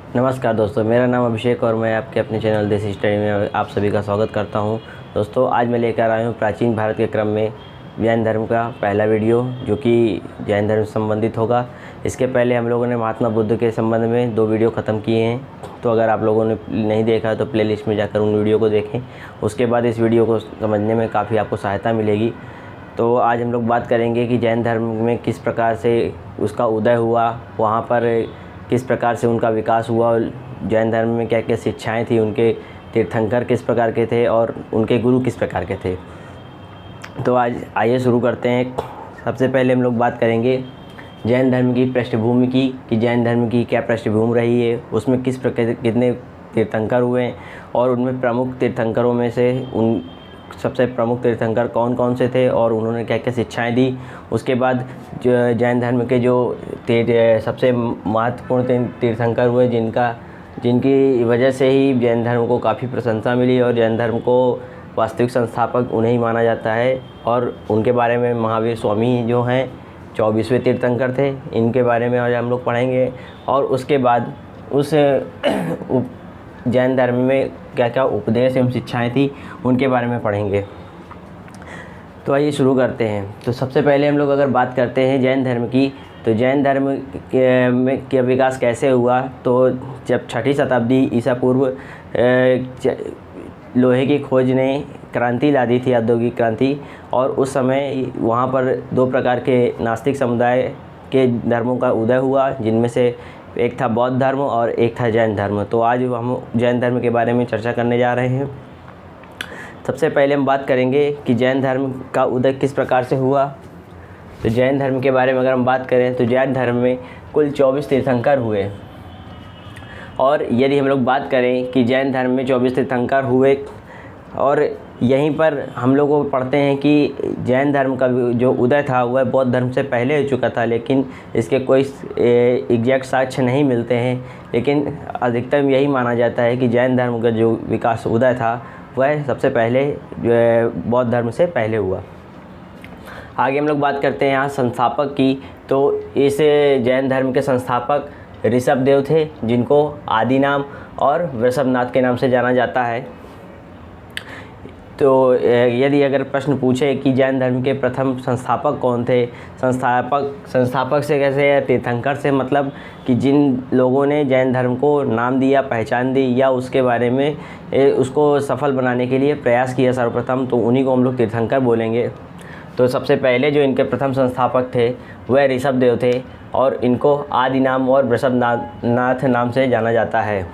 नमस्कार दोस्तों, मेरा नाम अभिषेक और मैं आपके अपने चैनल देसी स्टडी में आप सभी का स्वागत करता हूं। दोस्तों, आज मैं लेकर आया हूं प्राचीन भारत के क्रम में जैन धर्म का पहला वीडियो, जो कि जैन धर्म से संबंधित होगा। इसके पहले हम लोगों ने महात्मा बुद्ध के संबंध में 2 वीडियो ख़त्म किए हैं, तो अगर आप लोगों ने नहीं देखा तो प्लेलिस्ट में जाकर उन वीडियो को देखें। उसके बाद इस वीडियो को समझने में काफ़ी आपको सहायता मिलेगी। तो आज हम लोग बात करेंगे कि जैन धर्म में किस प्रकार से उसका उदय हुआ, वहाँ पर किस प्रकार से उनका विकास हुआ, जैन धर्म में क्या क्या शिक्षाएं थी, उनके तीर्थंकर किस प्रकार के थे और उनके गुरु किस प्रकार के थे। तो आज आइए शुरू करते हैं। सबसे पहले हम लोग बात करेंगे जैन धर्म की पृष्ठभूमि की, कि जैन धर्म की क्या पृष्ठभूमि रही है, उसमें किस प्रकार कितने तीर्थंकर हुए हैं और उनमें प्रमुख तीर्थंकरों में से उन सबसे प्रमुख तीर्थंकर कौन कौन से थे और उन्होंने क्या क्या शिक्षाएं दी। उसके बाद जो जैन धर्म के जो सबसे महत्वपूर्ण तीर्थंकर हुए, जिनकी वजह से ही जैन धर्म को काफ़ी प्रशंसा मिली और जैन धर्म को वास्तविक संस्थापक उन्हें ही माना जाता है। और उनके बारे में महावीर स्वामी जो हैं 24वें तीर्थंकर थे, इनके बारे में आज हम लोग पढ़ेंगे। और उसके बाद उस जैन धर्म में क्या क्या उपदेश एवं शिक्षाएं थी उनके बारे में पढ़ेंगे। तो आइए शुरू करते हैं। तो सबसे पहले हम लोग अगर बात करते हैं जैन धर्म की, तो जैन धर्म के विकास कैसे हुआ। तो जब 6ठी शताब्दी ईसा पूर्व लोहे की खोज ने क्रांति ला दी थी, औद्योगिक क्रांति, और उस समय वहाँ पर 2 प्रकार के नास्तिक समुदाय के धर्मों का उदय हुआ, जिनमें से एक था बौद्ध धर्म और एक था जैन धर्म। तो आज हम जैन धर्म के बारे में चर्चा करने जा रहे हैं। सबसे पहले हम बात करेंगे कि जैन धर्म का उदय किस प्रकार से हुआ। तो जैन धर्म के बारे में अगर हम बात करें तो जैन धर्म में कुल 24 तीर्थंकर हुए। और यदि हम लोग बात करें कि जैन धर्म में 24 तीर्थंकर हुए, और यहीं पर हम लोग को पढ़ते हैं कि जैन धर्म का जो उदय था वह बौद्ध धर्म से पहले हो चुका था, लेकिन इसके कोई एग्जैक्ट साक्ष्य नहीं मिलते हैं। लेकिन अधिकतम यही माना जाता है कि जैन धर्म का जो विकास उदय था वह सबसे पहले बौद्ध धर्म से पहले हुआ। आगे हम लोग बात करते हैं यहाँ संस्थापक की। तो इस जैन धर्म के संस्थापक ऋषभदेव थे, जिनको आदि नाम और वृषभनाथ के नाम से जाना जाता है। तो यदि अगर प्रश्न पूछे कि जैन धर्म के प्रथम संस्थापक कौन थे, संस्थापक से कैसे है, तीर्थंकर से, मतलब कि जिन लोगों ने जैन धर्म को नाम दिया, पहचान दी, या उसके बारे में उसको सफल बनाने के लिए प्रयास किया सर्वप्रथम, तो उन्हीं को हम लोग तीर्थंकर बोलेंगे। तो सबसे पहले जो इनके प्रथम संस्थापक थे वह ऋषभदेव थे, और इनको आदि नाम और वृषभनाथ नाम से जाना जाता है।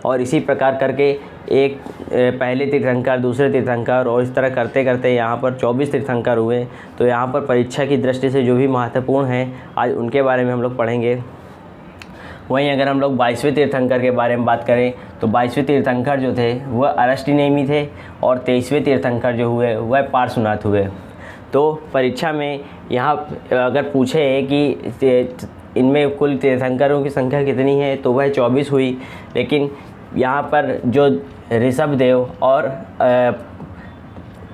और इसी प्रकार करके एक पहले तीर्थंकर, दूसरे तीर्थंकर, और इस तरह करते करते यहाँ पर 24 तीर्थंकर हुए। तो यहाँ पर परीक्षा की दृष्टि से जो भी महत्वपूर्ण हैं आज उनके बारे में हम लोग पढ़ेंगे। वहीं अगर हम लोग 22वें तीर्थंकर के बारे में बात करें तो 22वें तीर्थंकर जो थे वह अरष्टिनेमि थे, और 23वें तीर्थंकर जो हुए वह पार्श्वनाथ हुए। तो परीक्षा में यहाँ अगर पूछे कि इनमें कुल तीर्थंकरों की संख्या कितनी है, तो वह 24 हुई। लेकिन यहाँ पर जो ऋषभदेव और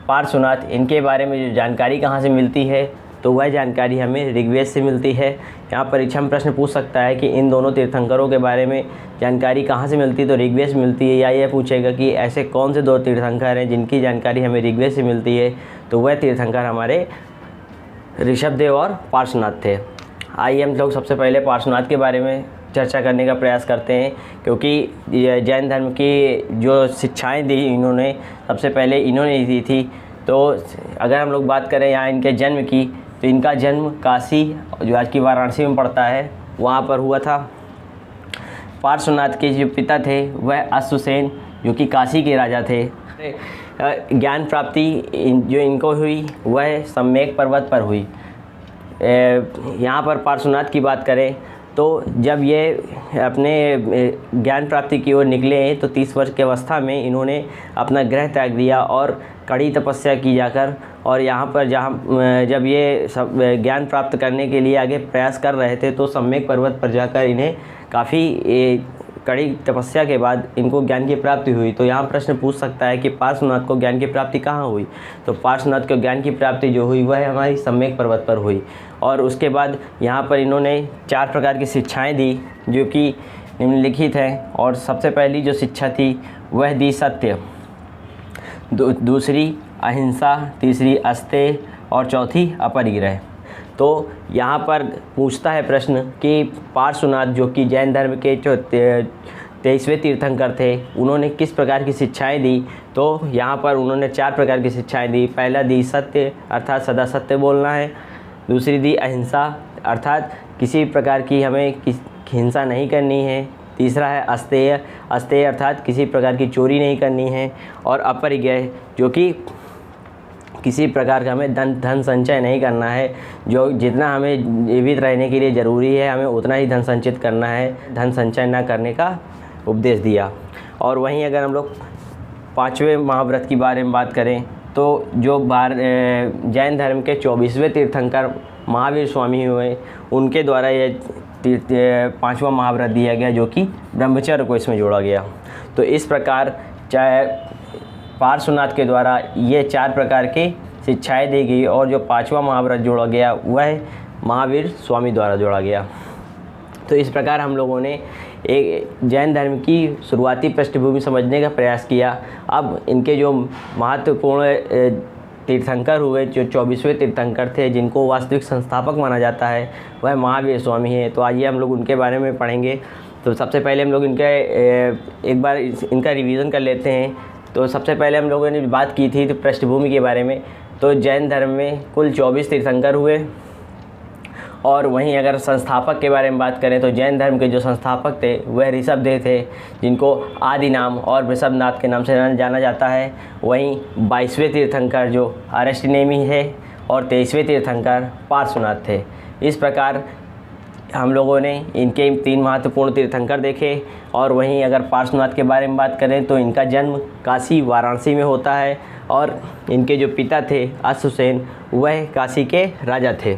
पार्श्वनाथ, इनके बारे में जो जानकारी कहाँ से मिलती है, तो वह जानकारी हमें ऋग्वेद से मिलती है। यहाँ परीक्षा में प्रश्न पूछ सकता है कि इन दोनों तीर्थंकरों के बारे में जानकारी कहाँ से मिलती है, तो ऋग्वेद से मिलती है। या यह पूछेगा कि ऐसे कौन से 2 तीर्थंकर हैं जिनकी जानकारी हमें ऋग्वेद से मिलती है, तो वह तीर्थंकर हमारे ऋषभदेव और पार्श्वनाथ थे। आइए हम लोग सबसे पहले पार्श्वनाथ के बारे में चर्चा करने का प्रयास करते हैं, क्योंकि जैन धर्म की जो शिक्षाएं दी इन्होंने सबसे पहले इन्होंने दी थी। तो अगर हम लोग बात करें यहाँ इनके जन्म की, तो इनका जन्म काशी, जो आज की वाराणसी में पड़ता है, वहाँ पर हुआ था। पार्श्वनाथ के जो पिता थे वह अश्वसेन, जो कि काशी के राजा थे। ज्ञान प्राप्ति जो इनको हुई वह सम्यक पर्वत पर हुई। यहाँ पर पार्श्वनाथ की बात करें तो जब ये अपने ज्ञान प्राप्ति की ओर निकले तो 30 वर्ष की अवस्था में इन्होंने अपना गृह त्याग दिया और कड़ी तपस्या की जाकर, और यहाँ पर जब ये सब ज्ञान प्राप्त करने के लिए आगे प्रयास कर रहे थे तो सम्यक पर्वत पर जाकर इन्हें काफ़ी कड़ी तपस्या के बाद इनको ज्ञान की प्राप्ति हुई। तो यहाँ प्रश्न पूछ सकता है कि पार्श्वनाथ को ज्ञान की प्राप्ति कहाँ हुई, तो पार्श्वनाथ को ज्ञान की प्राप्ति जो हुई वह हमारी सम्यक पर्वत पर हुई। और उसके बाद यहाँ पर इन्होंने 4 प्रकार की शिक्षाएं दी, जो कि निम्नलिखित हैं। और सबसे पहली जो शिक्षा थी वह दी सत्य, दूसरी अहिंसा, तीसरी अस्तेय और चौथी अपरिग्रह। तो यहाँ पर पूछता है प्रश्न कि पार्श्वनाथ जो कि जैन धर्म के 23वें तीर्थंकर थे, उन्होंने किस प्रकार की शिक्षाएं दी। तो यहाँ पर उन्होंने 4 प्रकार की शिक्षाएं दी। पहला दी सत्य अर्थात सदा सत्य बोलना है, दूसरी दी अहिंसा अर्थात किसी प्रकार की हमें हिंसा नहीं करनी है, तीसरा है अस्तेय, अस्तेय अर्थात किसी प्रकार की चोरी नहीं करनी है, और अपरिग्रह जो कि किसी प्रकार का हमें धन संचय नहीं करना है, जो जितना हमें जीवित रहने के लिए ज़रूरी है हमें उतना ही धन संचित करना है, धन संचय ना करने का उपदेश दिया। और वहीं अगर हम लोग 5वें महाव्रत की बारे में बात करें तो जो जैन धर्म के 24वें तीर्थंकर महावीर स्वामी हुए, उनके द्वारा ये 5वां महाव्रत दिया गया जो कि ब्रह्मचर्य को इसमें जोड़ा गया। तो इस प्रकार चाहे पार्श्वनाथ के द्वारा ये 4 प्रकार की शिक्षाएं दी गई और जो 5वां महाव्रत जोड़ा गया वह महावीर स्वामी द्वारा जोड़ा गया। तो इस प्रकार हम लोगों ने एक जैन धर्म की शुरुआती पृष्ठभूमि समझने का प्रयास किया। अब इनके जो महत्वपूर्ण तीर्थंकर हुए, जो 24वें तीर्थंकर थे जिनको वास्तविक संस्थापक माना जाता है, वह महावीर स्वामी हैं। तो आइए हम लोग उनके बारे में पढ़ेंगे। तो सबसे पहले हम लोग एक बार इनका रिवीजन कर लेते हैं। तो सबसे पहले हम लोगों ने बात की थी तो पृष्ठभूमि के बारे में। तो जैन धर्म में कुल 24 तीर्थंकर हुए, और वहीं अगर संस्थापक के बारे में बात करें तो जैन धर्म के जो संस्थापक थे वह ऋषभदेव थे, जिनको आदि नाम और ऋषभनाथ के नाम से जाना जाता है। वहीं 22वें तीर्थंकर जो अरिष्टनेमि है और 23वें तीर्थंकर पार्श्वनाथ थे। इस प्रकार हम लोगों ने इनके 3 महत्वपूर्ण तीर्थंकर देखे। और वहीं अगर पार्श्वनाथ के बारे में बात करें तो इनका जन्म काशी वाराणसी में होता है, और इनके जो पिता थे अश्वसेन वह काशी के राजा थे।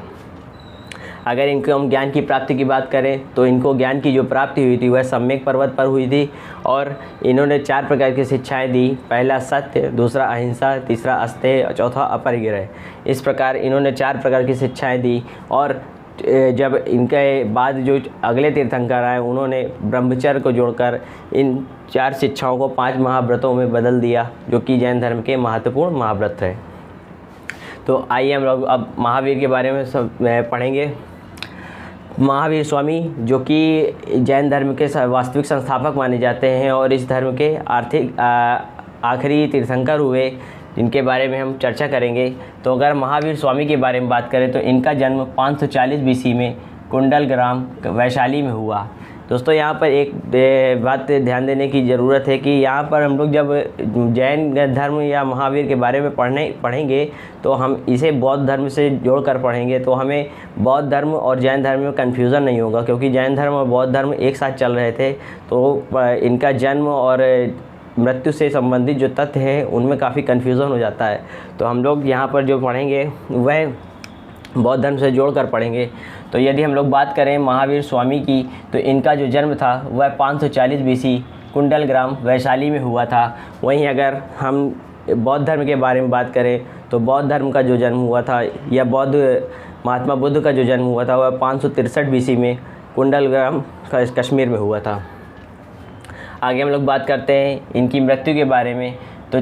अगर इनको हम ज्ञान की प्राप्ति की बात करें तो इनको ज्ञान की जो प्राप्ति हुई थी वह सम्यक पर्वत पर हुई थी, और इन्होंने 4 प्रकार की शिक्षाएं दी। पहला सत्य, दूसरा अहिंसा, तीसरा अस्तेय और चौथा अपरिग्रह। इस प्रकार इन्होंने 4 प्रकार की शिक्षाएं दी। और जब इनके बाद जो अगले तीर्थंकर आए उन्होंने ब्रह्मचर्य को जोड़कर इन 4 शिक्षाओं को 5 महाव्रतों में बदल दिया, जो कि जैन धर्म के महत्वपूर्ण महाव्रत है। तो आइए हम लोग अब महावीर के बारे में पढ़ेंगे। महावीर स्वामी जो कि जैन धर्म के वास्तविक संस्थापक माने जाते हैं और इस धर्म के आखिरी तीर्थंकर हुए, जिनके बारे में हम चर्चा करेंगे। तो अगर महावीर स्वामी के बारे में बात करें तो इनका जन्म 540 BC में कुंडल ग्राम वैशाली में हुआ। दोस्तों यहाँ पर एक बात ध्यान देने की ज़रूरत है कि यहाँ पर हम लोग जब जैन धर्म या महावीर के बारे में पढ़ेंगे तो हम इसे बौद्ध धर्म से जोड़कर पढ़ेंगे, तो हमें बौद्ध धर्म और जैन धर्म में कन्फ्यूज़न नहीं होगा, क्योंकि जैन धर्म और बौद्ध धर्म एक साथ चल रहे थे। तो इनका जन्म और मृत्यु से संबंधित जो तथ्य हैं उनमें काफ़ी कन्फ्यूज़न हो जाता है। तो हम लोग यहाँ पर जो पढ़ेंगे वह बौद्ध धर्म से जोड़कर पढ़ेंगे। तो यदि हम लोग बात करें महावीर स्वामी की तो इनका जो जन्म था वह 540 BC कुंडल ग्राम वैशाली में हुआ था। वहीं अगर हम बौद्ध धर्म के बारे में बात करें तो बौद्ध धर्म का जो जन्म हुआ था या बौद्ध महात्मा बुद्ध का जो जन्म हुआ था वह 563 BC में कुंडल ग्राम कश्मीर में हुआ था। आगे हम लोग बात करते हैं इनकी मृत्यु के बारे में। तो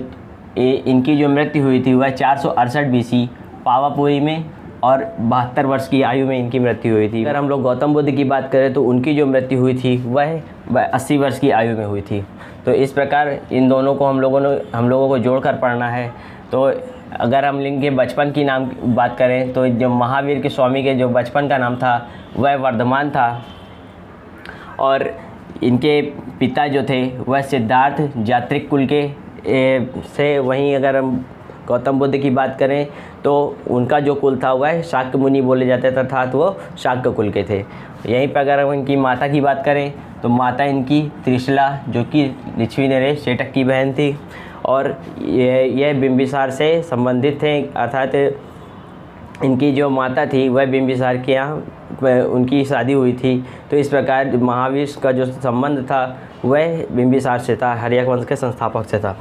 इनकी जो मृत्यु हुई थी वह 468 BC पावापुरी में, और 72 वर्ष की आयु में इनकी मृत्यु हुई थी। अगर हम लोग गौतम बुद्ध की बात करें तो उनकी जो मृत्यु हुई थी वह 80 वर्ष की आयु में हुई थी। तो इस प्रकार इन दोनों को हम लोगों को जोड़कर पढ़ना है। तो अगर हम इनके बचपन की नाम बात करें तो जो महावीर के स्वामी के जो बचपन का नाम था वह वर्धमान था, और इनके पिता जो थे वह सिद्धार्थ जात्रिक कुल के से। वहीं अगर हम गौतम बुद्ध की बात करें तो उनका जो कुल था वह शाक्य मुनि बोले जाते थे, अर्थात वो शाक्य कुल के थे। यहीं पर अगर हम इनकी माता की बात करें तो माता इनकी त्रिशला जो कि लिच्छवी नरेश चेटक की बहन थी, और यह बिंबिसार से संबंधित थे, अर्थात इनकी जो माता थी वह बिंबिसार के यहाँ उनकी शादी हुई थी। तो इस प्रकार महावीर का जो संबंध था वह बिंबिसार से था, हर्यक वंश के संस्थापक से था।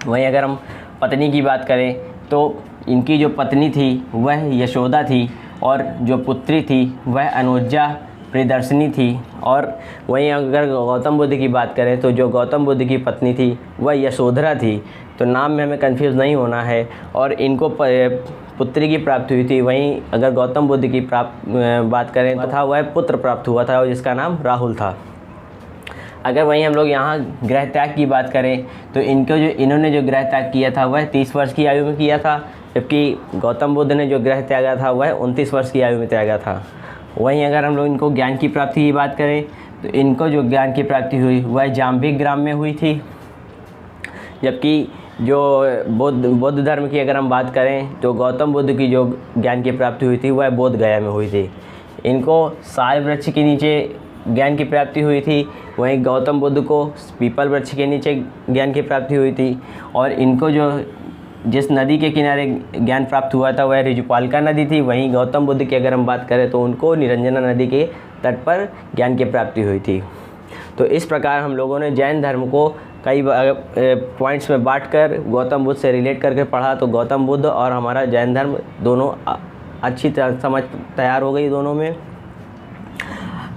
वहीं अगर हम पत्नी की बात करें तो इनकी जो पत्नी थी वह यशोदा थी, और जो पुत्री थी वह अनुजा प्रियदर्शिनी थी। और वहीं अगर गौतम बुद्ध की बात करें तो जो गौतम बुद्ध की पत्नी थी वह यशोधरा थी। तो नाम में हमें कंफ्यूज नहीं होना है। और इनको पुत्री की प्राप्ति हुई थी। वहीं अगर गौतम बुद्ध की बात करें तो था वह पुत्र प्राप्त हुआ था और जिसका नाम राहुल था। अगर वहीं हम लोग यहाँ गृह त्याग की बात करें तो इन्होंने जो गृह त्याग किया था वह 30 वर्ष की आयु में किया था, जबकि गौतम बुद्ध ने जो गृह त्यागा था वह 29 वर्ष की आयु में त्यागा था। वहीं अगर हम लोग इनको ज्ञान की प्राप्ति की बात करें तो इनको जो ज्ञान की प्राप्ति हुई वह जाम्बिक ग्राम में हुई थी, जबकि जो बौद्ध धर्म की अगर हम बात करें तो गौतम बुद्ध की जो ज्ञान की प्राप्ति हुई थी वह बोध गया में हुई थी। इनको साल वृक्ष के नीचे ज्ञान की प्राप्ति हुई थी, वहीं गौतम बुद्ध को पीपल वृक्ष के नीचे ज्ञान की प्राप्ति हुई थी। और इनको जिस नदी के किनारे ज्ञान प्राप्त हुआ था वह ऋजुपालिका नदी थी। वहीं गौतम बुद्ध की अगर हम बात करें तो उनको निरंजना नदी के तट पर ज्ञान की प्राप्ति हुई थी। तो इस प्रकार हम लोगों ने जैन धर्म को कई पॉइंट्स में बांटकर गौतम बुद्ध से रिलेट करके पढ़ा। तो गौतम बुद्ध और हमारा जैन धर्म दोनों अच्छी समझ तैयार हो गई दोनों में।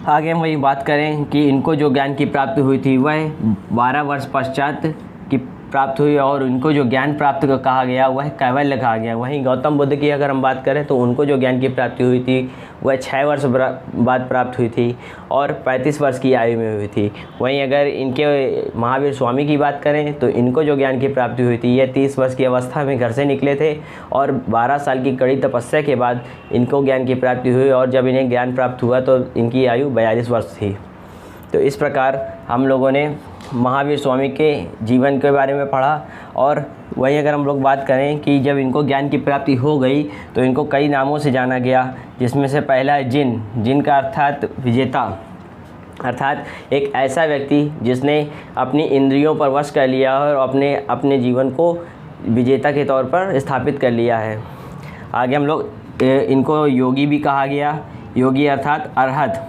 आगे हम वही बात करें कि इनको जो ज्ञान की प्राप्ति हुई थी वह 12 वर्ष पश्चात की प्राप्त हुई और इनको जो ज्ञान प्राप्त कहा गया वह कैवल्य कहा गया। वहीं गौतम बुद्ध की अगर हम बात करें तो उनको जो ज्ञान की प्राप्ति हुई थी वह 6 वर्ष बाद प्राप्त हुई थी और 35 वर्ष की आयु में हुई थी। वहीं अगर इनके महावीर स्वामी की बात करें तो इनको जो ज्ञान की प्राप्ति हुई थी यह 30 वर्ष की अवस्था में घर से निकले थे और 12 साल की कड़ी तपस्या के बाद इनको ज्ञान की प्राप्ति हुई और जब इन्हें ज्ञान प्राप्त हुआ तो इनकी आयु 42 वर्ष थी। तो इस प्रकार हम लोगों ने महावीर स्वामी के जीवन के बारे में पढ़ा। और वहीं अगर हम लोग बात करें कि जब इनको ज्ञान की प्राप्ति हो गई तो इनको कई नामों से जाना गया, जिसमें से पहला है जिन का अर्थात विजेता, अर्थात एक ऐसा व्यक्ति जिसने अपनी इंद्रियों पर वश कर लिया और अपने जीवन को विजेता के तौर पर स्थापित कर लिया है। आगे हम लोग इनको योगी भी कहा गया। योगी अर्थात अरहत,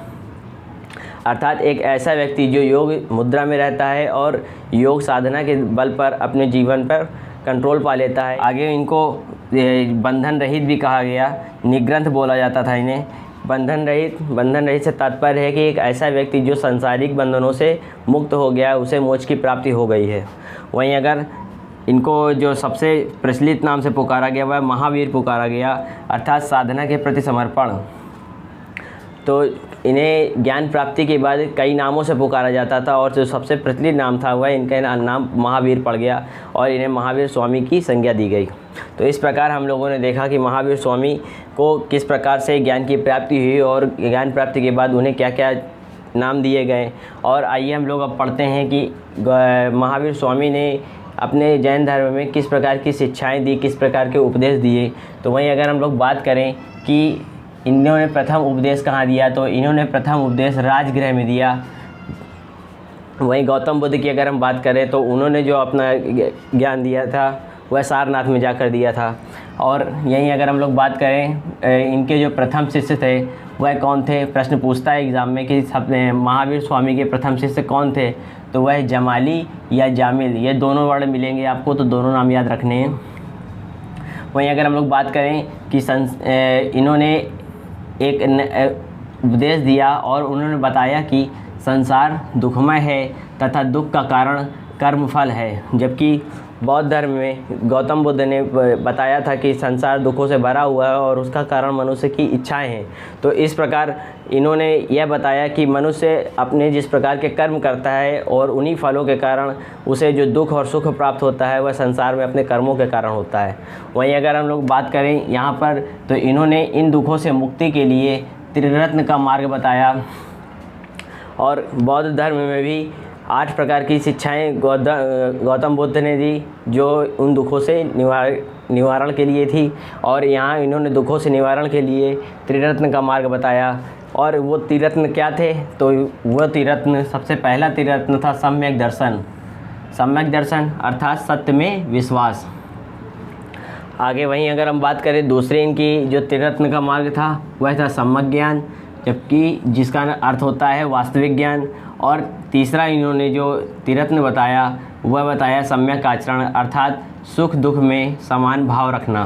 अर्थात एक ऐसा व्यक्ति जो योग मुद्रा में रहता है और योग साधना के बल पर अपने जीवन पर कंट्रोल पा लेता है। आगे इनको बंधन रहित भी कहा गया, निग्रंथ बोला जाता था इन्हें। बंधन रहित से तात्पर्य है कि एक ऐसा व्यक्ति जो सांसारिक बंधनों से मुक्त हो गया, उसे मोक्ष की प्राप्ति हो गई है। वहीं अगर इनको जो सबसे प्रचलित नाम से पुकारा गया वह महावीर पुकारा गया, अर्थात साधना के प्रति समर्पण। तो इन्हें ज्ञान प्राप्ति के बाद कई नामों से पुकारा जाता था और जो सबसे प्रचलित नाम था वह इनका नाम महावीर पड़ गया और इन्हें महावीर स्वामी की संज्ञा दी गई। तो इस प्रकार हम लोगों ने देखा कि महावीर स्वामी को किस प्रकार से ज्ञान की प्राप्ति हुई और ज्ञान प्राप्ति के बाद उन्हें क्या क्या नाम दिए गए। और आइए हम लोग अब पढ़ते हैं कि महावीर स्वामी ने अपने जैन धर्म में किस प्रकार की शिक्षाएँ दी, किस प्रकार के उपदेश दिए। तो वहीं अगर हम लोग बात करें कि इन्होंने प्रथम उपदेश कहाँ दिया तो इन्होंने प्रथम उपदेश राजगृह में दिया। वहीं गौतम बुद्ध की अगर हम बात करें तो उन्होंने जो अपना ज्ञान दिया था वह सारनाथ में जाकर दिया था। और यहीं अगर हम लोग बात करें इनके जो प्रथम शिष्य थे वह कौन थे, प्रश्न पूछता है एग्ज़ाम में कि महावीर स्वामी के प्रथम शिष्य कौन थे, तो वह जमाली या जामिल, ये दोनों वर्ड मिलेंगे आपको, तो दोनों नाम याद रखने हैं। वहीं अगर हम लोग बात करें कि इन्होंने एक उपदेश दिया और उन्होंने बताया कि संसार दुखमय है तथा दुख का कारण कर्मफल है, जबकि बौद्ध धर्म में गौतम बुद्ध ने बताया था कि संसार दुखों से भरा हुआ है और उसका कारण मनुष्य की इच्छाएं हैं। तो इस प्रकार इन्होंने यह बताया कि मनुष्य अपने जिस प्रकार के कर्म करता है और उन्हीं फलों के कारण उसे जो दुख और सुख प्राप्त होता है वह संसार में अपने कर्मों के कारण होता है। वहीं अगर हम लोग बात करें यहाँ पर तो इन्होंने इन दुखों से मुक्ति के लिए त्रिरत्न का मार्ग बताया। और बौद्ध धर्म में भी 8 प्रकार की शिक्षाएं गौतम बुद्ध ने दी जो उन दुखों से निवारण के लिए थी। और यहाँ इन्होंने दुखों से निवारण के लिए त्रिरत्न का मार्ग बताया। और वो त्रिरत्न क्या थे, तो वह त्रिरत्न, सबसे पहला त्रिरत्न था सम्यक दर्शन। सम्यक दर्शन अर्थात सत्य में विश्वास। आगे वहीं अगर हम बात करें दूसरे इनकी जो त्रिरत्न का मार्ग था वह था सम्यक ज्ञान, जबकि जिसका अर्थ होता है वास्तविक ज्ञान। और तीसरा इन्होंने जो त्रिरत्न बताया वह बताया सम्यक आचरण, अर्थात सुख दुख में समान भाव रखना।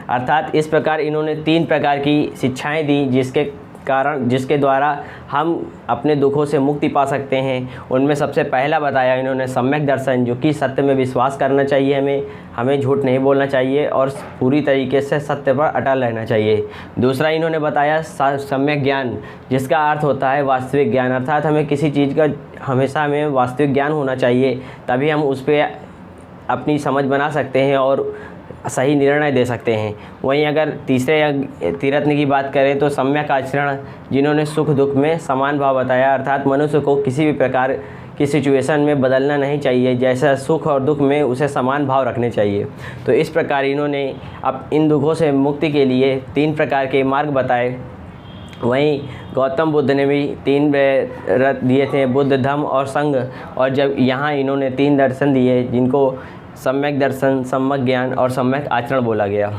अर्थात इस प्रकार इन्होंने 3 प्रकार की शिक्षाएं दी जिसके कारण जिसके द्वारा हम अपने दुखों से मुक्ति पा सकते हैं, उनमें सबसे पहला बताया इन्होंने सम्यक दर्शन, जो कि सत्य में विश्वास करना चाहिए, हमें झूठ नहीं बोलना चाहिए और पूरी तरीके से सत्य पर अटल रहना चाहिए। दूसरा इन्होंने बताया सम्यक ज्ञान, जिसका अर्थ होता है वास्तविक ज्ञान, अर्थात हमें किसी चीज़ का हमेशा हमें वास्तविक ज्ञान होना चाहिए, तभी हम उस पर अपनी समझ बना सकते हैं और सही निर्णय दे सकते हैं। वहीं अगर तीसरे तीरत्न की बात करें तो सम्यक आचरण, जिन्होंने सुख दुख में समान भाव बताया, अर्थात मनुष्य को किसी भी प्रकार की सिचुएशन में बदलना नहीं चाहिए, जैसा सुख और दुख में उसे समान भाव रखने चाहिए। तो इस प्रकार इन्होंने अब इन दुखों से मुक्ति के लिए 3 प्रकार के मार्ग बताए। वहीं गौतम बुद्ध ने भी 3 रथ दिए थे, बुद्ध, धम्म और संघ, और जब यहाँ इन्होंने 3 दर्शन दिए, जिनको सम्यक दर्शन, सम्यक ज्ञान और सम्यक आचरण बोला गया।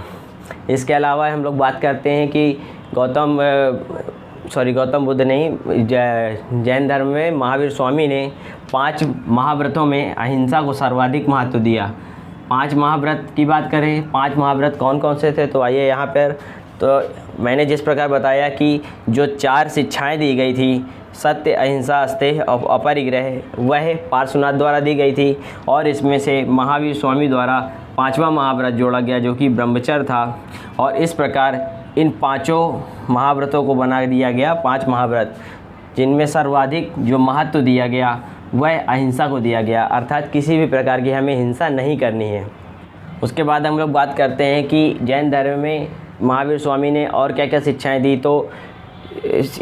इसके अलावा हम लोग बात करते हैं कि गौतम बुद्ध नहीं, जैन धर्म में महावीर स्वामी ने 5 महाव्रतों में अहिंसा को सर्वाधिक महत्व दिया। 5 महाव्रत की बात करें, 5 महाव्रत कौन कौन से थे, तो आइए यहाँ पर। तो मैंने जिस प्रकार बताया कि जो 4 शिक्षाएं दी गई थी, सत्य, अहिंसा, अस्तेय और अपरिग्रह, वह पार्श्वनाथ द्वारा दी गई थी, और इसमें से महावीर स्वामी द्वारा 5वां महाव्रत जोड़ा गया, जो कि ब्रह्मचर्य था। और इस प्रकार इन 5 महाव्रतों को बना दिया गया 5 महाव्रत, जिनमें सर्वाधिक जो महत्व दिया गया वह अहिंसा को दिया गया, अर्थात किसी भी प्रकार की हमें हिंसा नहीं करनी है। उसके बाद हम लोग बात करते हैं कि जैन धर्म में महावीर स्वामी ने और क्या क्या शिक्षाएं दी। तो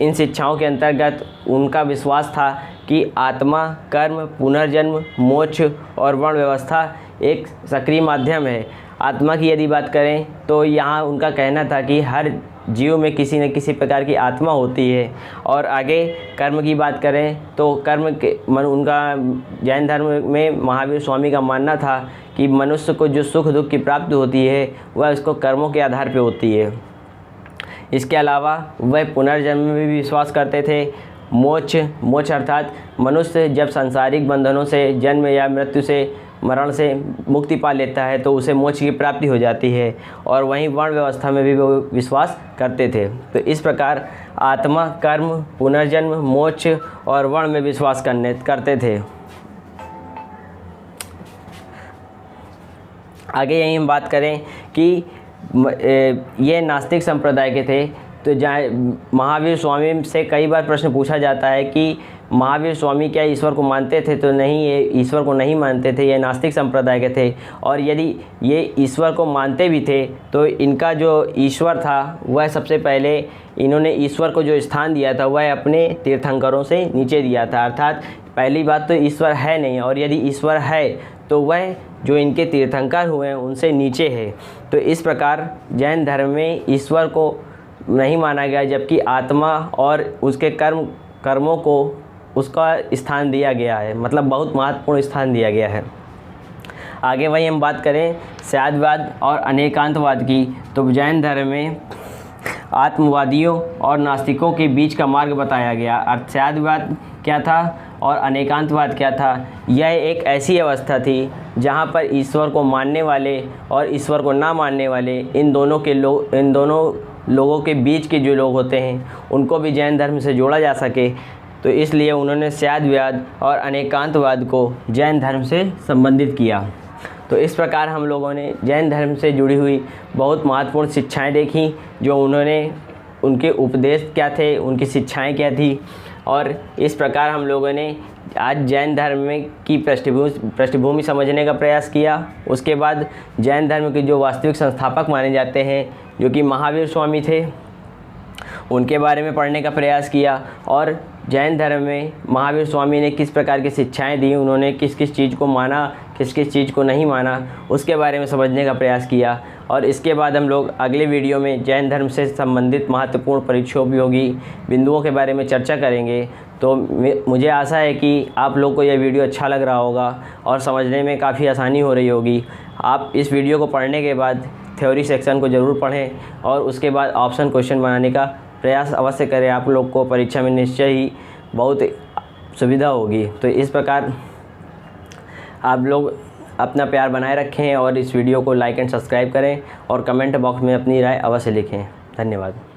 इन शिक्षाओं के अंतर्गत उनका विश्वास था कि आत्मा, कर्म, पुनर्जन्म, मोक्ष और वर्ण व्यवस्था एक सक्रिय माध्यम है। आत्मा की यदि बात करें तो यहाँ उनका कहना था कि हर जीव में किसी न किसी प्रकार की आत्मा होती है। और आगे कर्म की बात करें तो कर्म के उनका जैन धर्म में महावीर स्वामी का मानना था कि मनुष्य को जो सुख दुख की प्राप्ति होती है वह उसको कर्मों के आधार पर होती है। इसके अलावा वह पुनर्जन्म में भी विश्वास करते थे। मोक्ष अर्थात मनुष्य जब सांसारिक बंधनों से, जन्म या मृत्यु से, मरण से मुक्ति पा लेता है तो उसे मोक्ष की प्राप्ति हो जाती है। और वहीं वर्ण व्यवस्था में भी वो विश्वास करते थे। तो इस प्रकार आत्मा, कर्म, पुनर्जन्म, मोक्ष और वर्ण में विश्वास करते थे। आगे यही हम बात करें कि ये नास्तिक संप्रदाय के थे। तो महावीर स्वामी से कई बार प्रश्न पूछा जाता है कि महावीर स्वामी क्या ईश्वर को मानते थे, तो नहीं, ये ईश्वर को नहीं मानते थे, ये नास्तिक संप्रदाय के थे। और यदि ये ईश्वर को मानते भी थे तो इनका जो ईश्वर था वह सबसे पहले इन्होंने ईश्वर को जो स्थान दिया था वह अपने तीर्थंकरों से नीचे दिया था। अर्थात पहली बात तो ईश्वर है नहीं, और यदि ईश्वर है तो वह जो इनके तीर्थंकर हुए हैं उनसे नीचे है। तो इस प्रकार जैन धर्म में ईश्वर को नहीं माना गया, जबकि आत्मा और उसके कर्मों को उसका स्थान दिया गया है, मतलब बहुत महत्वपूर्ण स्थान दिया गया है। आगे वही हम बात करें स्यादवाद और अनेकांतवाद की, तो जैन धर्म में आत्मवादियों और नास्तिकों के बीच का मार्ग बताया गया। स्यादवाद क्या था और अनेकांतवाद क्या था? यह एक ऐसी अवस्था थी जहाँ पर ईश्वर को मानने वाले और ईश्वर को ना मानने वाले इन दोनों लोगों के बीच के जो लोग होते हैं उनको भी जैन धर्म से जोड़ा जा सके। तो इसलिए उन्होंने स्यादवाद और अनेकांतवाद को जैन धर्म से संबंधित किया। तो इस प्रकार हम लोगों ने जैन धर्म से जुड़ी हुई बहुत महत्वपूर्ण शिक्षाएं देखी, जो उनके उपदेश क्या थे, उनकी शिक्षाएं क्या थी। और इस प्रकार हम लोगों ने आज जैन धर्म में की पृष्ठभूमि समझने का प्रयास किया। उसके बाद जैन धर्म के जो वास्तविक संस्थापक माने जाते हैं, जो कि महावीर स्वामी थे, उनके बारे में पढ़ने का प्रयास किया। और जैन धर्म में महावीर स्वामी ने किस प्रकार की शिक्षाएं दी, उन्होंने किस किस चीज़ को माना, किस किस चीज़ को नहीं माना, उसके बारे में समझने का प्रयास किया। और इसके बाद हम लोग अगले वीडियो में जैन धर्म से संबंधित महत्वपूर्ण परीक्षोपयोगी बिंदुओं के बारे में चर्चा करेंगे। तो मुझे आशा है कि आप लोग को यह वीडियो अच्छा लग रहा होगा और समझने में काफ़ी आसानी हो रही होगी। आप इस वीडियो को पढ़ने के बाद थ्योरी सेक्शन को ज़रूर पढ़ें और उसके बाद ऑप्शन क्वेश्चन बनाने का प्रयास अवश्य करें। आप लोग को परीक्षा में निश्चय ही बहुत सुविधा होगी। तो इस प्रकार आप लोग अपना प्यार बनाए रखें और इस वीडियो को लाइक एंड सब्सक्राइब करें और कमेंट बॉक्स में अपनी राय अवश्य लिखें। धन्यवाद।